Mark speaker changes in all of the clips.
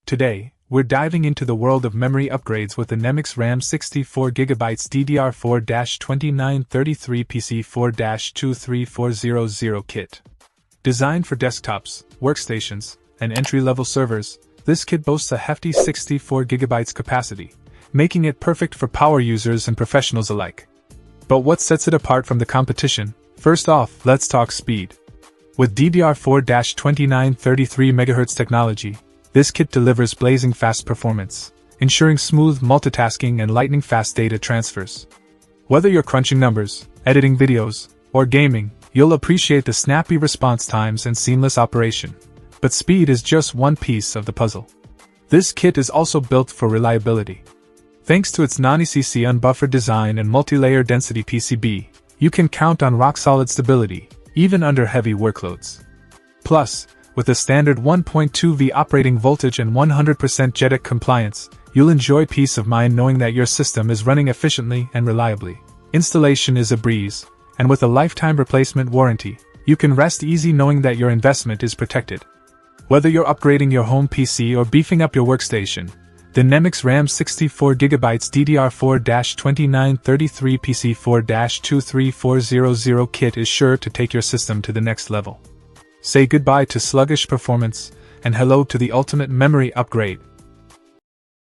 Speaker 1: Today, we're diving into the world of memory upgrades with the NEMIX RAM 64GB DDR4-2933 PC4-23400 kit. Designed for desktops, workstations, and entry-level servers, this kit boasts a hefty 64GB capacity, making it perfect for power users and professionals alike. But what sets it apart from the competition? First off, let's talk speed. With DDR4-2933 MHz technology, this kit delivers blazing fast performance, ensuring smooth multitasking and lightning-fast data transfers. Whether you're crunching numbers, editing videos, or gaming, you'll appreciate the snappy response times and seamless operation. But speed is just one piece of the puzzle. This kit is also built for reliability. Thanks to its non-ECC unbuffered design and multi-layer density PCB, you can count on rock-solid stability, even under heavy workloads. Plus, with a standard 1.2V operating voltage and 100% JEDEC compliance, you'll enjoy peace of mind knowing that your system is running efficiently and reliably. Installation is a breeze, and with a lifetime replacement warranty, you can rest easy knowing that your investment is protected. Whether you're upgrading your home PC or beefing up your workstation, the NEMIX RAM 64GB DDR4-2933 PC4-23400 kit is sure to take your system to the next level. Say goodbye to sluggish performance, and hello to the ultimate memory upgrade.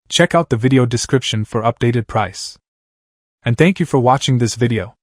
Speaker 1: Check out the video description for updated price. And thank you for watching this video.